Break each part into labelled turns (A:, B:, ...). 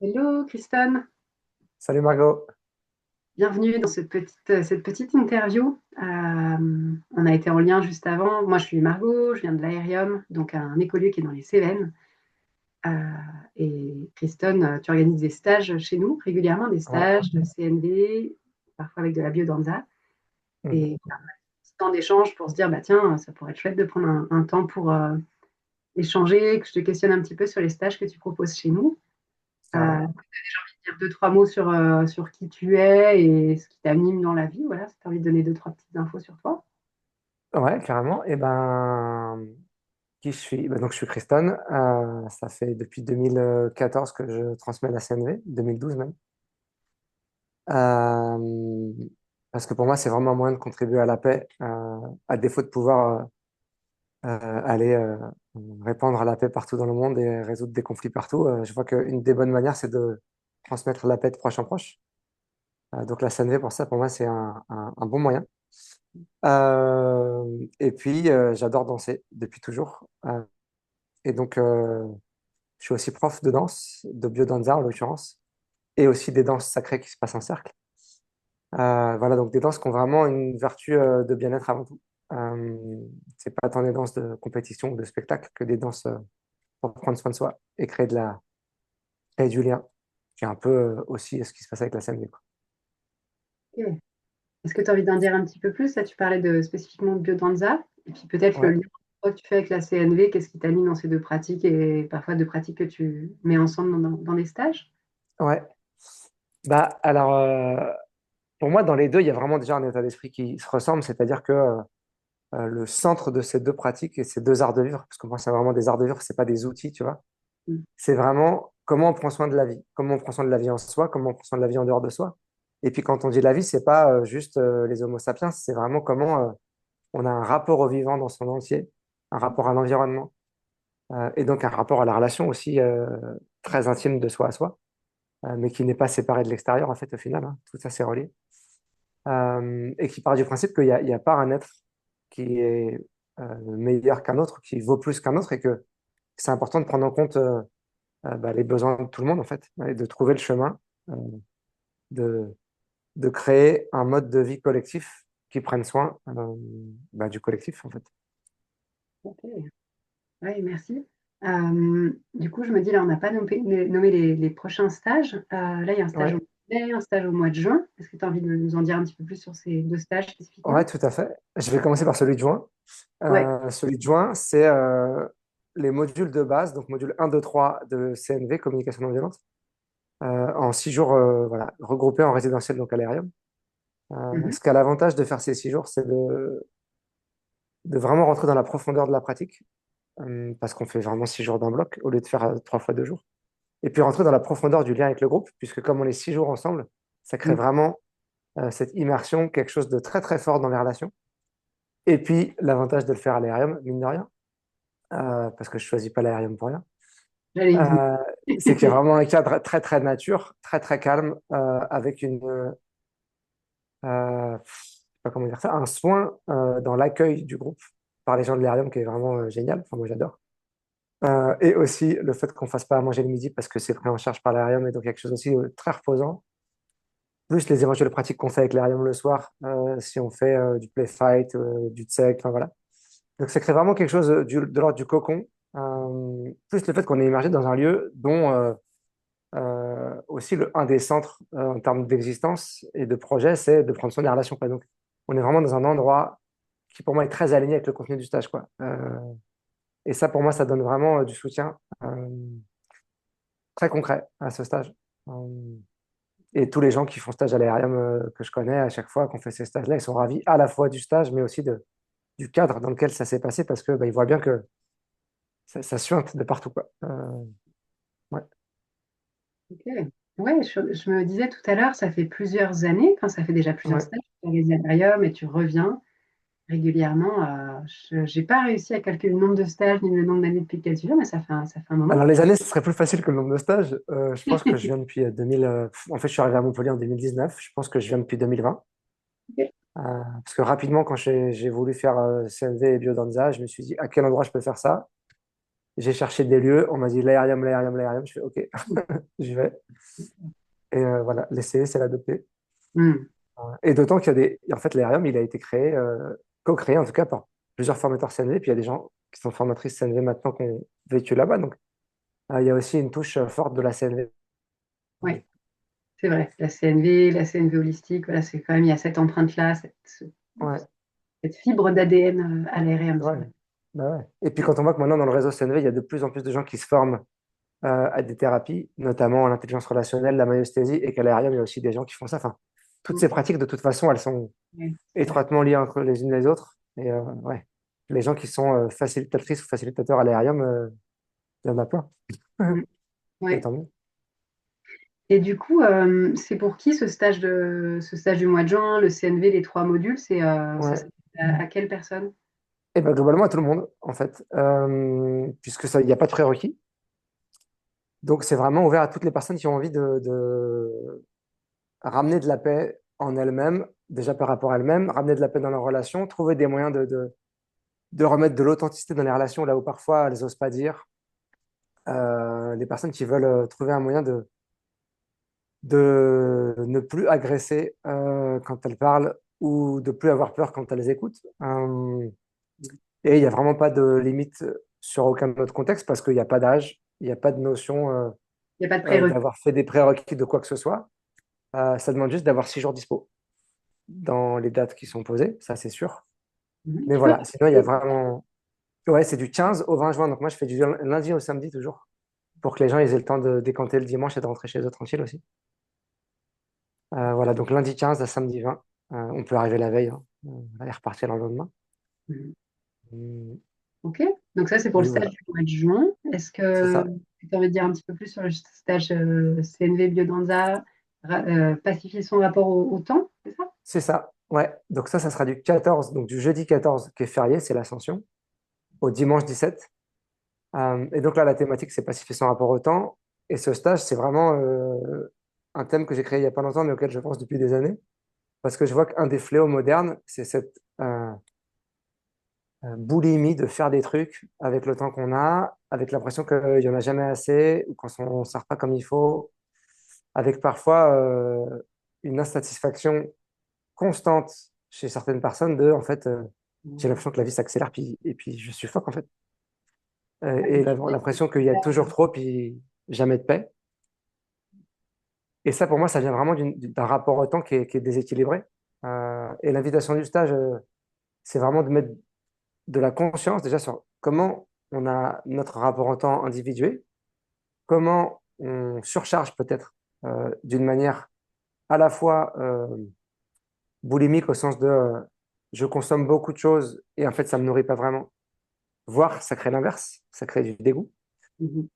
A: Hello, Kristen.
B: Salut Margot.
A: Bienvenue dans cette petite interview. On a été en lien juste avant. Moi, je suis Margot, je viens de l'Aérium, donc un écolieu qui est dans les Cévennes. Euh, et Kristen, tu organises des stages chez nous régulièrement, des
B: Ouais.
A: stages de CNV, parfois avec de la biodanza.
B: Mhm.
A: Et voilà, on a un petit temps d'échange pour se dire, bah tiens, ça pourrait être chouette de prendre un temps pour échanger, que je te questionne un petit peu sur les stages que tu proposes chez nous.
B: Carrément.
A: Dire deux, trois mots sur qui tu es et ce qui t'anime dans la vie. Voilà, si tu as envie de donner deux, trois petites infos sur toi.
B: Ouais, carrément. Et ben, qui je suis? Ben, donc, je suis Kristen. Ça fait depuis 2014 que je transmets la CNV, 2012 même. Euh, Parce que pour moi, c'est vraiment un moyen de contribuer à la paix, à défaut de pouvoir aller répandre la paix partout dans le monde et résoudre des conflits partout. Je vois qu'une des bonnes manières, c'est de transmettre la paix de proche en proche. Donc, la CNV, pour ça, pour moi, c'est un bon moyen. Et puis, j'adore danser depuis toujours. Et donc, je suis aussi prof de danse, de biodanza en l'occurrence, et aussi des danses sacrées qui se passent en cercle. Voilà, donc des danses qui ont vraiment une vertu de bien-être avant tout. C'est pas tant des danses de compétition ou de spectacle que des danses pour prendre soin de soi et créer de la et du lien, qui est un peu aussi ce qui se passe avec la scène.
A: Ok. Est-ce que tu as envie d'en dire un petit peu plus? Là, tu parlais spécifiquement de biodanza. Et puis peut-être le
B: Ouais,
A: lien que tu fais avec la CNV, qu'est-ce qui t'anime dans ces deux pratiques et parfois deux pratiques que tu mets ensemble dans des stages?
B: ouais. Bah, alors, pour moi, dans les deux, il y a vraiment déjà un état d'esprit qui se ressemble, c'est-à-dire que le centre de ces deux pratiques et ces deux arts de vivre, parce que moi, c'est vraiment des arts de vivre, c'est pas des outils, tu vois.
A: Mm.
B: C'est vraiment comment on prend soin de la vie, comment on prend soin de la vie en soi, comment on prend soin de la vie en dehors de soi. Et puis quand on dit la vie, c'est pas juste les Homo sapiens, c'est vraiment comment on a un rapport au vivant dans son entier, un rapport à l'environnement, et donc un rapport à la relation aussi très intime de soi à soi, mais qui n'est pas séparé de l'extérieur en fait au final, hein. Tout ça c'est relié. Et qui part du principe qu'il y a pas un être qui est meilleur qu'un autre, qui vaut plus qu'un autre, et que c'est important de prendre en compte les besoins de tout le monde, en fait, et de trouver le chemin euh, de, de créer un mode de vie collectif qui prenne soin du collectif, en fait.
A: Ok. Oui, merci. Du coup, je me dis, là, on n'a pas nommé les prochains stages. Là, il y a un stage au
B: Ouais,
A: mois de mai, un stage au mois de juin. Est-ce que tu as envie de nous en dire un petit peu plus sur ces deux stages
B: ouais,
A: spécifiquement?
B: tout à fait. Je vais commencer par celui de juin.
A: Ouais.
B: Celui de juin, c'est les modules de base, donc module 1, 2, 3 de CNV, communication non violente, en 6 jours, voilà, regroupés en résidentiel, donc à l'aérium.
A: Mhm.
B: Ce qui a l'avantage de faire ces 6 jours, c'est de vraiment rentrer dans la profondeur de la pratique, parce qu'on fait vraiment 6 jours d'un bloc au lieu de faire 3 fois 2 jours. Et puis rentrer dans la profondeur du lien avec le groupe, puisque comme on est 6 jours ensemble, ça crée
A: Mm.
B: vraiment cette immersion, quelque chose de très très fort dans les relations. Et puis l'avantage de le faire à l'aérium, mine de rien, parce que je choisis pas l'aérium pour rien,
A: J'allais y venir.
B: euh, c'est qu'il y a vraiment un cadre très très nature, très très calme, avec je sais pas comment dire ça, un soin dans l'accueil du groupe par les gens de l'aérium qui est vraiment génial. Enfin, moi j'adore. Et aussi le fait qu'on fasse pas à manger le midi parce que c'est pris en charge par l'aérium et donc quelque chose aussi très reposant. Plus les éventuelles pratiques qu'on fait avec l'Arium le soir, si on fait du play fight, du tsek, enfin voilà. Donc ça crée vraiment quelque chose de l'ordre du cocon, plus le fait qu'on est immergé dans un lieu dont aussi un des centres en termes d'existence et de projet, c'est de prendre soin des relations, quoi. Donc on est vraiment dans un endroit qui pour moi est très aligné avec le contenu du stage, quoi. Et ça pour moi, ça donne vraiment du soutien très concret à ce stage. Euh, Et tous les gens qui font stage à l'ARM que je connais, à chaque fois qu'on fait ces stages-là, ils sont ravis à la fois du stage, mais aussi du cadre dans lequel ça s'est passé, parce que ils voient bien que ça suinte de partout, quoi. Ouais.
A: Ok. Ouais, je me disais tout à l'heure, ça fait plusieurs années, enfin, ça fait déjà plusieurs
B: Ouais.
A: stages que tu organises à l'Aérium et tu reviens régulièrement. Je n'ai pas réussi à calculer le nombre de stages ni le nombre d'années depuis lequel tu viens, mais ça fait un moment.
B: Alors les années, ce serait plus facile que le nombre de stages. Je pense que je viens depuis 2000. En fait, je suis arrivé à Montpellier en 2019. Je pense que je viens depuis 2020.
A: Ok.
B: Parce que rapidement, quand j'ai voulu faire CNV et biodanza, je me suis dit à quel endroit je peux faire ça. J'ai cherché des lieux, on m'a dit l'aérium, l'aérium, l'aérium. Je fais OK, j'y vais. Et voilà, l'essayer, c'est l'adopter.
A: Mm.
B: Et d'autant qu'il y a en fait, l'aérium, il a été créé, co-créé en tout cas par plusieurs formateurs CNV. Puis il y a des gens qui sont formatrices CNV maintenant qui ont vécu là-bas. Donc il y a aussi une touche forte de la CNV.
A: Ouais, c'est vrai. La CNV holistique, voilà, c'est quand même, il y a cette empreinte-là,
B: Ouais,
A: cette fibre d'ADN à l'aérium, c'est
B: ouais.
A: vrai.
B: Bah ouais. Et puis quand on voit que maintenant dans le réseau CNV, il y a de plus en plus de gens qui se forment à des thérapies, notamment à l'intelligence relationnelle, la myosthésie, et qu'à l'aérium, il y a aussi des gens qui font ça. Enfin, toutes
A: Mm.
B: ces pratiques, de toute façon, elles sont
A: Ouais, c'est vrai.
B: étroitement liées entre les unes les autres. Et ouais, les gens qui sont facilitatrices ou facilitateurs à l'aérium, il y en a plein.
A: Mm.
B: Et
A: Ouais.
B: tant mieux.
A: Et du coup, c'est pour qui ce stage du mois de juin, le CNV, les 3 modules, ça
B: Ouais.
A: s'adresse à quelle personne?
B: Et ben globalement à tout le monde, en fait, puisque ça, il n'y a pas de prérequis. Donc c'est vraiment ouvert à toutes les personnes qui ont envie de ramener de la paix en elles-mêmes, déjà par rapport à elles-mêmes, ramener de la paix dans leurs relations, trouver des moyens de remettre de l'authenticité dans les relations là où parfois elles n'osent pas dire. Les personnes qui veulent trouver un moyen de ne plus agresser quand elles parlent ou de plus avoir peur quand elles écoutent. Et il n'y a vraiment pas de limite sur aucun autre contexte parce qu'il n'y a pas d'âge, il n'y a pas de notion
A: Il n'y a pas de prérequis.
B: d'avoir fait des prérequis de quoi que ce soit. Ça demande juste d'avoir 6 jours dispo dans les dates qui sont posées, ça c'est sûr.
A: Mhm.
B: Mais
A: Tu peux
B: voilà, sinon il y a vraiment... Ouais, c'est du 15 au 20 juin, donc moi je fais du lundi au samedi toujours, pour que les gens ils aient le temps de décanter le dimanche et de rentrer chez eux tranquille aussi. Voilà, donc lundi 15 à samedi 20, on peut arriver la veille hein, et repartir le lendemain.
A: Mhm.
B: Hum,
A: Ok, donc ça c'est pour le
B: Oui,
A: stage
B: voilà,
A: du mois de juin. Est-ce
B: c'est
A: que
B: ça.
A: tu as envie de dire un petit peu plus sur le stage CNV Biodanza, pacifier son rapport au temps, c'est ça?
B: C'est ça, ouais. Donc ça sera du 14, donc du jeudi 14 qui est férié, c'est l'Ascension, au dimanche 17. Et donc là, la thématique, c'est pacifier son rapport au temps. Et ce stage, c'est vraiment un thème que j'ai créé il n'y a pas longtemps, mais auquel je pense depuis des années. Parce que je vois qu'un des fléaux modernes, c'est cette boulimie de faire des trucs avec le temps qu'on a, avec l'impression qu'il n'y en a jamais assez, ou quand on ne sert pas comme il faut, avec parfois une insatisfaction constante chez certaines personnes de, en fait, j'ai
A: Mhm.
B: l'impression que la vie s'accélère, puis, et puis je suffoque, en fait.
A: Ouais,
B: Et l'impression qu'il y a toujours trop, puis jamais de paix. Et ça, pour moi, ça vient vraiment d'un rapport au temps qui est déséquilibré. Et l'invitation du stage, c'est vraiment de mettre de la conscience déjà sur comment on a notre rapport au temps individué, comment on surcharge peut-être d'une manière à la fois boulimique au sens de je consomme beaucoup de choses et en fait ça me nourrit pas vraiment, voire ça crée l'inverse, ça crée du dégoût.
A: Mhm.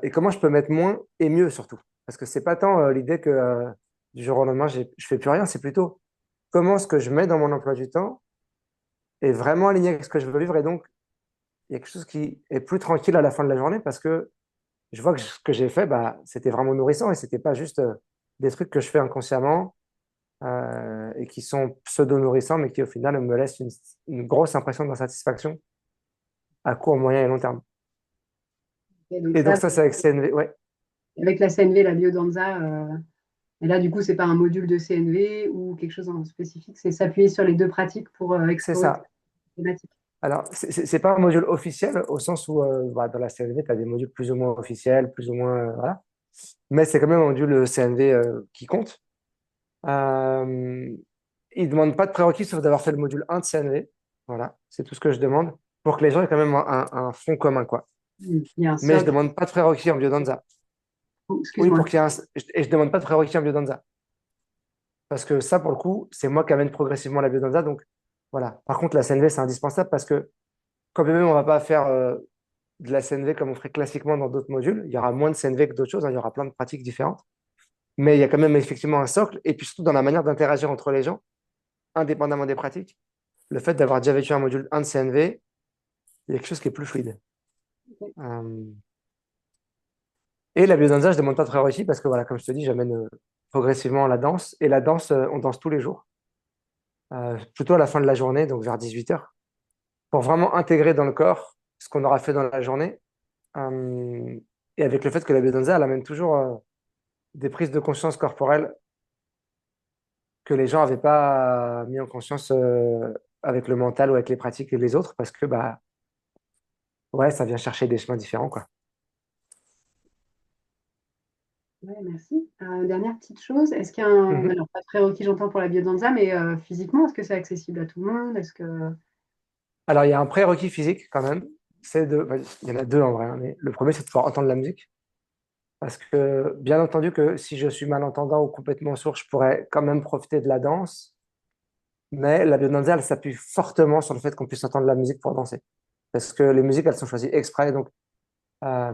B: Et comment je peux mettre moins et mieux surtout. Parce que c'est pas tant l'idée que du jour au lendemain je fais plus rien, c'est plutôt comment ce que je mets dans mon emploi du temps est vraiment aligné avec ce que je veux vivre et donc il y a quelque chose qui est plus tranquille à la fin de la journée parce que je vois que ce que j'ai fait, bah, c'était vraiment nourrissant et c'était pas juste des trucs que je fais inconsciemment et qui sont pseudo-nourrissants, mais qui au final me laissent une grosse impression d'insatisfaction à court, moyen et long terme.
A: Et donc
B: Et donc
A: ça,
B: ça, c'est avec CNV. Ouais,
A: avec la CNV, la Biodanza, et là du coup c'est pas un module de CNV ou quelque chose en spécifique, c'est s'appuyer sur les deux pratiques pour
B: c'est
A: explorer
B: ça.
A: cette thématique.
B: Alors, c'est pas un module officiel au sens où bah, dans la CNV, tu as des modules plus ou moins officiels, plus ou moins. Voilà. Mais c'est quand même un module CNV qui compte. Euh, il ne demande pas de prérequis sauf d'avoir fait le module 1 de CNV. Voilà, c'est tout ce que je demande pour que les gens aient quand même un fond commun, quoi.
A: Il y a un
B: Mais je ne
A: socle.
B: demande pas de prérequis en biodanza.
A: Oh,
B: Oui,
A: excuse-moi.
B: pour qu'il y ait un... Et je ne demande pas de prérequis en biodanza. Parce que ça, pour le coup, c'est moi qui amène progressivement la biodanza. Donc, voilà. Par contre, la CNV, c'est indispensable parce que, quand bien même on ne va pas faire de la CNV comme on ferait classiquement dans d'autres modules, il y aura moins de CNV que d'autres choses, hein, il y aura plein de pratiques différentes. Mais il y a quand même effectivement un socle. Et puis surtout dans la manière d'interagir entre les gens, indépendamment des pratiques, le fait d'avoir déjà vécu un module 1 de CNV, il y a quelque chose qui est plus fluide. Euh, Et la biodanza, je ne demande pas de prérequis parce que, voilà, comme je te dis, j'amène progressivement la danse. Et la danse, on danse tous les jours, plutôt à la fin de la journée, donc vers 18 heures, pour vraiment intégrer dans le corps ce qu'on aura fait dans la journée Euh, et avec le fait que la biodanza, elle amène toujours des prises de conscience corporelles que les gens n'avaient pas mis en conscience avec le mental ou avec les pratiques et les autres, parce que bah ouais, ça vient chercher des chemins différents, quoi.
A: Ouais, merci. Dernière petite chose, est-ce qu'il y a un,
B: Mhm.
A: alors pas de prérequis, j'entends pour la biodanza, mais physiquement, est-ce que c'est accessible à tout le monde? Est-ce que
B: Alors, il y a un prérequis physique quand même. Enfin, il y en a deux en vrai, hein, mais le premier, c'est de pouvoir entendre la musique. Parce que, bien entendu, que si je suis malentendant ou complètement sourd, je pourrais quand même profiter de la danse. Mais la biodanza, elle s'appuie fortement sur le fait qu'on puisse entendre la musique pour danser. Parce que les musiques, elles sont choisies exprès. Donc, euh,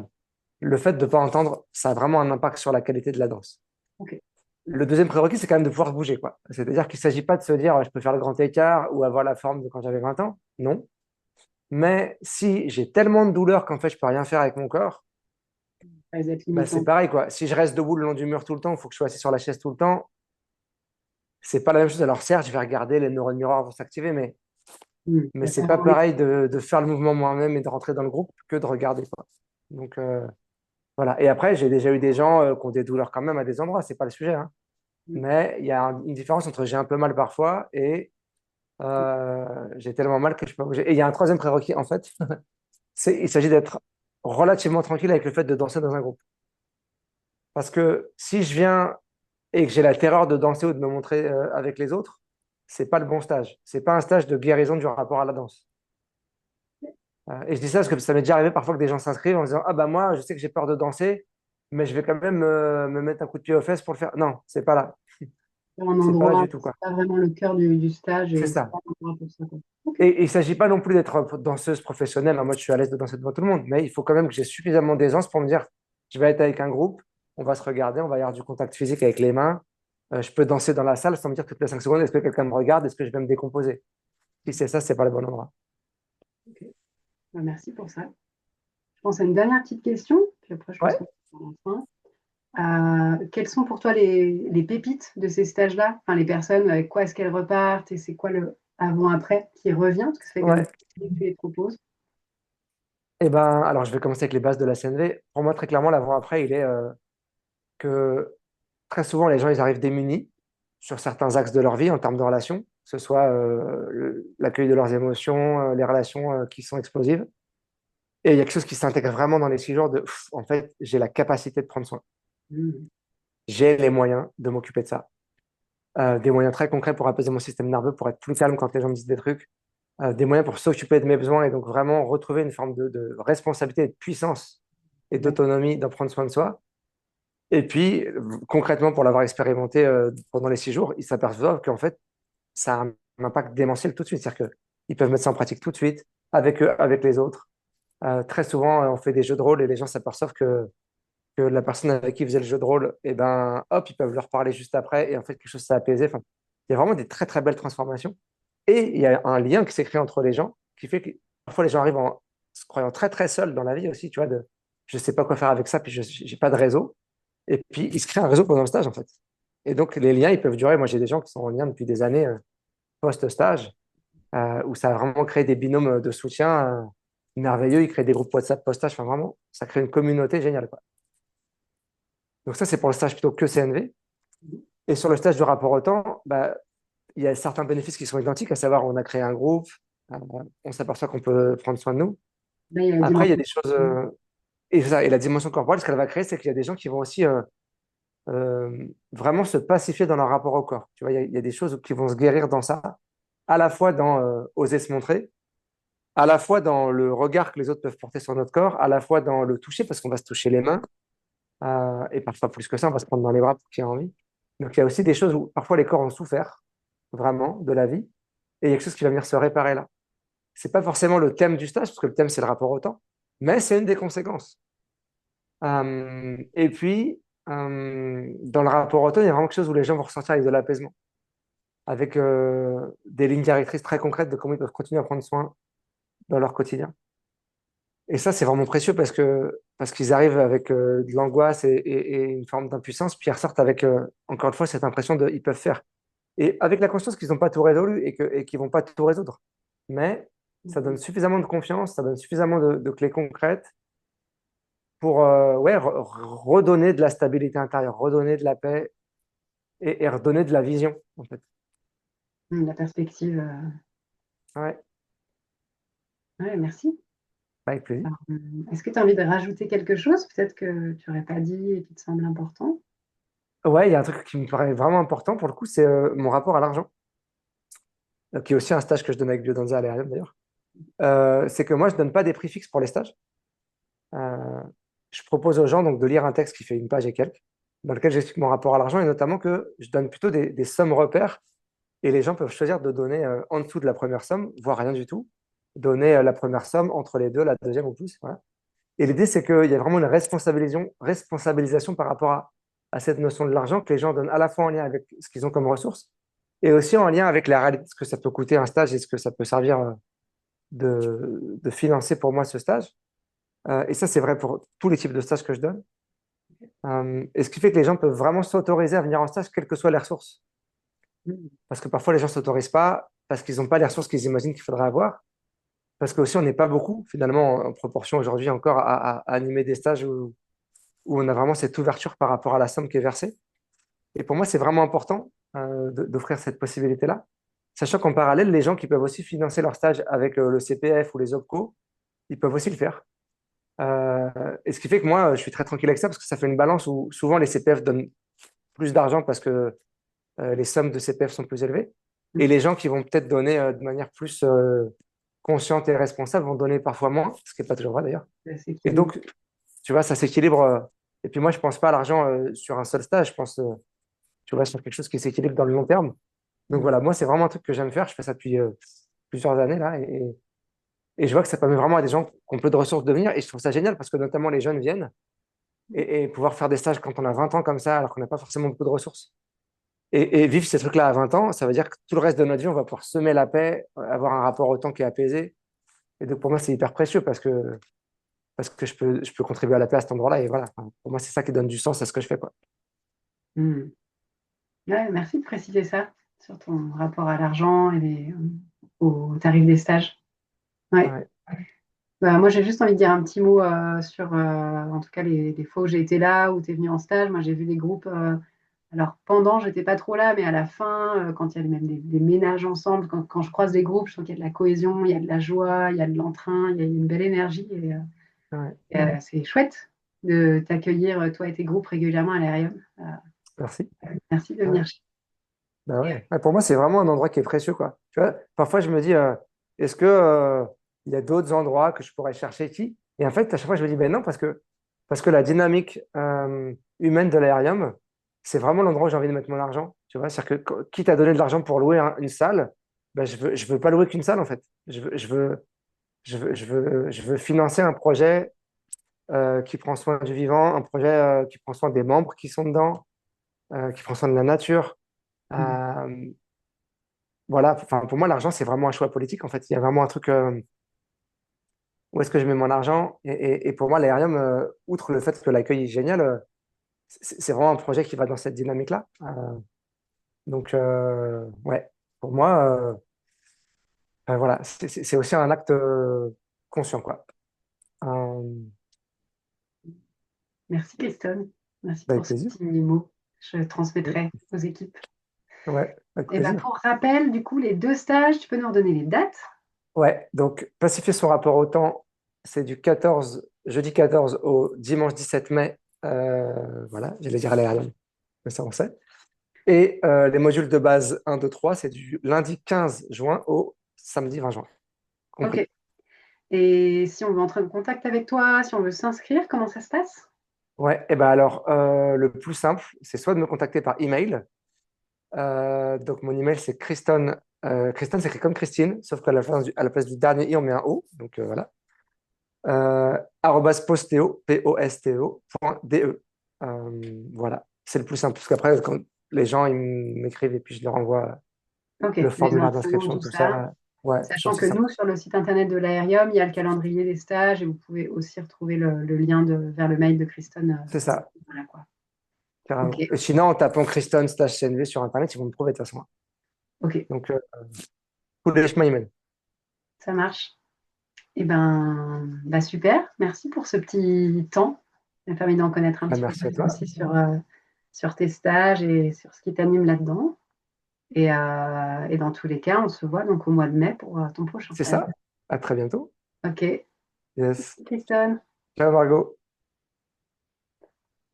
B: le fait de ne pas entendre, ça a vraiment un impact sur la qualité de la danse.
A: ok,
B: Le deuxième prérequis, c'est quand même de pouvoir bouger, quoi. C'est-à-dire qu'il ne s'agit pas de se dire, je peux faire le grand écart ou avoir la forme de quand j'avais 20 ans. Non. Mais si j'ai tellement de douleur qu'en fait, je peux rien faire avec mon corps,
A: ça va être
B: bah, c'est
A: limitant.
B: pareil, quoi. Si je reste debout le long du mur tout le temps, il faut que je sois assis sur la chaise tout le temps, c'est pas la même chose. Alors, certes, je vais regarder, les neurones miroirs vont s'activer, mais
A: Il y a
B: c'est pas
A: clairement, oui.
B: pareil de faire le mouvement moi-même et de rentrer dans le groupe que de regarder, quoi. Donc, voilà. Et après, j'ai déjà eu des gens qui ont des douleurs quand même à des endroits, c'est pas le sujet, hein. Mais il y a une différence entre j'ai un peu mal parfois et j'ai tellement mal que je peux pas bouger. Et il y a un troisième prérequis, en fait, il s'agit d'être relativement tranquille avec le fait de danser dans un groupe. Parce que si je viens et que j'ai la terreur de danser ou de me montrer avec les autres, c'est pas le bon stage. C'est pas un stage de guérison du rapport à la danse. Et je dis ça parce que ça m'est déjà arrivé parfois que des gens s'inscrivent en disant, ah bah moi, je sais que j'ai peur de danser, mais je vais quand même me mettre un coup de pied aux fesses pour le faire. Non, c'est pas là.
A: Un
B: C'est pas là
A: endroit,
B: du tout,
A: c'est
B: quoi.
A: pas vraiment le cœur du stage
B: C'est
A: et c'est
B: ça.
A: pas un endroit pour ça, quoi. Ok.
B: Et il ne s'agit pas non plus d'être danseuse professionnelle en mode je suis à l'aise de danser devant tout le monde, mais il faut quand même que j'ai suffisamment d'aisance pour me dire je vais être avec un groupe, on va se regarder, on va y avoir du contact physique avec les mains, je peux danser dans la salle sans me dire toutes les 5 secondes est-ce que quelqu'un me regarde, est-ce que je vais me décomposer. Si c'est ça, c'est pas le bon endroit.
A: Ok. Merci pour ça. Je pense à une dernière petite question, puis après je pense
B: Ouais.
A: qu'on va faire la fin. Quelles sont pour toi les pépites de ces stages-là? Enfin, les personnes, avec quoi est-ce qu'elles repartent et c'est quoi le avant-après qui revient? Parce que ça fait quand même
B: Ouais.
A: que tu les proposes.
B: Et ben, alors je vais commencer avec les bases de la CNV. Pour moi, très clairement, l'avant-après, il est que très souvent, les gens, ils arrivent démunis sur certains axes de leur vie en termes de relations, que ce soit l'accueil de leurs émotions, les relations qui sont explosives. Et il y a quelque chose qui s'intègre vraiment dans les 6 jours de, pff, en fait, j'ai la capacité de prendre soin.
A: Mmh.
B: J'ai les moyens de m'occuper de ça. Des moyens très concrets pour apaiser mon système nerveux, pour être plus calme quand les gens me disent des trucs. Des moyens pour s'occuper de mes besoins et donc vraiment retrouver une forme de responsabilité, et de puissance et
A: D'accord.
B: d'autonomie d'en prendre soin de soi. Et puis, concrètement, pour l'avoir expérimenté pendant les 6 jours, ils s'aperçoivent qu'en fait, ça a un impact démentiel tout de suite. C'est-à-dire qu'ils peuvent mettre ça en pratique tout de suite, avec eux, avec les autres. Très souvent, on fait des jeux de rôle et les gens s'aperçoivent que la personne avec qui ils faisaient le jeu de rôle, et ben, hop, ils peuvent leur parler juste après et en fait, quelque chose s'est apaisé. Enfin, il y a vraiment des très, très belles transformations. Et il y a un lien qui s'est créé entre les gens qui fait que parfois les gens arrivent en se croyant très, très seuls dans la vie aussi, tu vois, de je sais pas quoi faire avec ça, puis je n'ai pas de réseau. Et puis, il se crée un réseau pendant le stage, en fait. Et donc, les liens, ils peuvent durer. Moi, j'ai des gens qui sont en lien depuis des années post-stage, où ça a vraiment créé des binômes de soutien merveilleux. Ils créent des groupes WhatsApp post-stage. Enfin, vraiment, ça crée une communauté géniale, quoi. Donc ça, c'est pour le stage plutôt que CNV. Et sur le stage de rapport au temps, bah, il y a certains bénéfices qui sont identiques, à savoir on a créé un groupe, euh, on s'aperçoit qu'on peut prendre soin de nous.
A: Là, il y a la
B: Après, il y a
A: dimension.
B: des choses... et la dimension corporelle, ce qu'elle va créer, c'est qu'il y a des gens qui vont aussi vraiment se pacifier dans leur rapport au corps. Tu vois, il y a des choses qui vont se guérir dans ça, à la fois dans oser se montrer, à la fois dans le regard que les autres peuvent porter sur notre corps, à la fois dans le toucher, parce qu'on va se toucher les mains, et parfois plus que ça, on va se prendre dans les bras pour qu'il y ait envie. Donc il y a aussi des choses où parfois les corps ont souffert vraiment de la vie, et il y a quelque chose qui va venir se réparer là. C'est pas forcément le thème du stage, parce que le thème c'est le rapport au temps, mais c'est une des conséquences. Et puis, dans le rapport au temps, il y a vraiment quelque chose où les gens vont ressentir avec de l'apaisement, avec des lignes directrices très concrètes de comment ils peuvent continuer à prendre soin dans leur quotidien. Et ça, c'est vraiment précieux parce qu'ils arrivent avec de l'angoisse et une forme d'impuissance, puis ils ressortent avec, encore une fois, cette impression de ils peuvent faire. Et avec la conscience qu'ils n'ont pas tout résolu et qu'ils vont pas tout résoudre. Mais ça donne suffisamment de confiance, ça donne suffisamment de clés concrètes pour ouais, redonner de la stabilité intérieure, redonner de la paix et redonner de la vision, en fait.
A: La perspective.
B: Ouais,
A: Ouais, merci.
B: avec plaisir.
A: Alors, est-ce que tu as envie de rajouter quelque chose, peut-être que tu n'aurais pas dit et qui te semble important?
B: Ouais, il y a un truc qui me paraît vraiment important pour le coup, c'est mon rapport à l'argent, qui est aussi un stage que je donne avec Biodanza à l'Aérium d'ailleurs. C'est que moi, je donne pas des prix fixes pour les stages. Euh, je propose aux gens donc de lire un texte qui fait une page et quelques, dans lequel j'explique mon rapport à l'argent et notamment que je donne plutôt des sommes repères et les gens peuvent choisir de donner en dessous de la première somme, voire rien du tout, donner la première somme entre les deux, la deuxième ou plus. Voilà. Et l'idée, c'est qu'il y a vraiment une responsabilisation par rapport à cette notion de l'argent que les gens donnent à la fois en lien avec ce qu'ils ont comme ressources et aussi en lien avec la réalité, ce que ça peut coûter un stage et ce que ça peut servir de financer pour moi ce stage. Et ça, c'est vrai pour tous les types de stages que je donne. Et ce qui fait que les gens peuvent vraiment s'autoriser à venir en stage, quelles que soient les ressources.
A: Mm.
B: Parce que parfois, les gens ne s'autorisent pas parce qu'ils n'ont pas les ressources qu'ils imaginent qu'il faudrait avoir. Parce qu'aussi, on n'est pas beaucoup, finalement, en proportion aujourd'hui encore, à animer des stages où on a vraiment cette ouverture par rapport à la somme qui est versée. Et pour moi, c'est vraiment important d'offrir cette possibilité-là. Sachant qu'en parallèle, les gens qui peuvent aussi financer leur stage avec le CPF ou les OPCO, ils peuvent aussi le faire. Euh, et ce qui fait que moi, je suis très tranquille avec ça parce que ça fait une balance où souvent les CPF donnent plus d'argent parce que les sommes de CPF sont plus élevées. Et
A: Mm.
B: les gens qui vont peut-être donner de manière plus consciente et responsable vont donner parfois moins, ce qui n'est pas toujours vrai d'ailleurs.
A: C'est
B: Et
A: équilibré.
B: donc, tu vois, ça s'équilibre. Et puis moi, je pense pas à l'argent sur un seul stage. Je pense, tu vois, sur quelque chose qui s'équilibre dans le long terme. Donc
A: Mm.
B: voilà, moi, c'est vraiment un truc que j'aime faire. Je fais ça depuis plusieurs années là. Et je vois que ça permet vraiment à des gens qui ont peu de ressources de venir. Et je trouve ça génial parce que notamment les jeunes viennent et pouvoir faire des stages quand on a 20 ans comme ça, alors qu'on n'a pas forcément beaucoup de ressources. Et vivre ces trucs-là à 20 ans, ça veut dire que tout le reste de notre vie, on va pouvoir semer la paix, avoir un rapport au temps qui est apaisé. Et donc pour moi, c'est hyper précieux parce que je peux contribuer à la paix à cet endroit-là. Et voilà, enfin, pour moi, c'est ça qui donne du sens à ce que je fais, quoi.
A: Mm. Ouais, merci de préciser ça sur ton rapport à l'argent et au tarif des stages. Ouais.
B: Ouais,
A: Bah, moi, j'ai juste envie de dire un petit mot sur, en tout cas, les fois où j'ai été là, où tu es venu en stage. Moi, j'ai vu des groupes. Alors, pendant, j'étais pas trop là, mais à la fin, quand il y a même des ménages ensemble, quand je croise des groupes, je trouve qu'il y a de la cohésion, il y a de la joie, il y a de l'entrain, il y a une belle énergie.
B: ouais,
A: C'est chouette de t'accueillir, toi et tes groupes, régulièrement à l'Aérium.
B: merci.
A: Merci de
B: Ouais,
A: venir.
B: bah ouais. Ouais, pour moi, c'est vraiment un endroit qui est précieux, quoi. Tu vois, parfois, je me dis, est-ce que, il y a d'autres endroits que je pourrais chercher ici? Et en fait, à chaque fois, je me dis, ben non, parce que la dynamique humaine de l'aérium, c'est vraiment l'endroit où j'ai envie de mettre mon argent. Tu vois, c'est-à-dire que quitte à donner de l'argent pour louer une salle, ben, je veux pas louer qu'une salle, en fait. Je veux financer un projet qui prend soin du vivant, un projet qui prend soin des membres qui sont dedans, qui prend soin de la nature.
A: Mm.
B: Euh, voilà, enfin, pour moi, l'argent, c'est vraiment un choix politique. En fait, il y a vraiment un truc où est-ce que je mets mon argent. Et pour moi, l'aérium, outre le fait que l'accueil est génial, c'est vraiment un projet qui va dans cette dynamique-là. Donc, ouais, pour moi, voilà, c'est aussi un acte conscient, quoi. Euh,
A: Merci, Christine. Merci
B: Avec
A: pour ce
B: plaisir.
A: petit mot. Je transmettrai aux équipes.
B: Ouais, avec
A: Et ben,
B: plaisir.
A: pour rappel, du coup, les deux stages, tu peux nous redonner les dates?
B: Ouais, donc pacifier son rapport au temps, c'est du 14, jeudi 14 au dimanche 17 mai. Voilà, j'allais dire à l'aérium, mais ça on sait. Et les modules de base 1, 2, 3, c'est du lundi 15 juin au samedi 20 juin,
A: Ok.
B: compris.
A: Et si on veut entrer en contact avec toi, si on veut s'inscrire, comment ça se passe?
B: Ouais, et ben alors, le plus simple, c'est soit de me contacter par email. Donc, mon email, c'est Christone. Christone, c'est écrit comme Christine, sauf qu'à la place du dernier i, on met un O. Donc, voilà. Arrobas posteo, posto.de. Voilà, c'est le plus simple. Parce qu'après, quand les gens ils m'écrivent et puis je leur envoie
A: Ok,
B: le
A: les
B: formulaire
A: infos,
B: d'inscription,
A: tout
B: tout
A: ça.
B: ça. Ouais, c'est
A: Sachant
B: aussi
A: que
B: simple.
A: nous, sur le site internet de l'Aérium, il y a le calendrier des stages et vous pouvez aussi retrouver le lien vers le mail de Christine.
B: C'est ça,
A: Voilà quoi. Ok,
B: carrément. Et sinon, en tapant Christone slash CNV sur Internet, ils vont me trouver de toute façon.
A: ok,
B: Donc, tous les chemins y mènent.
A: ça marche. Eh ben, bah super. Merci pour ce petit temps. Ça m'a permis d'en connaître un
B: Bah,
A: petit peu
B: merci à
A: plus
B: toi.
A: aussi sur tes stages et sur ce qui t'anime là-dedans. Et dans tous les cas, on se voit donc au mois de mai pour ton prochain
B: C'est
A: stage.
B: ça. À très bientôt.
A: Ok,
B: Yes.
A: Tristan.
B: Ciao Margot.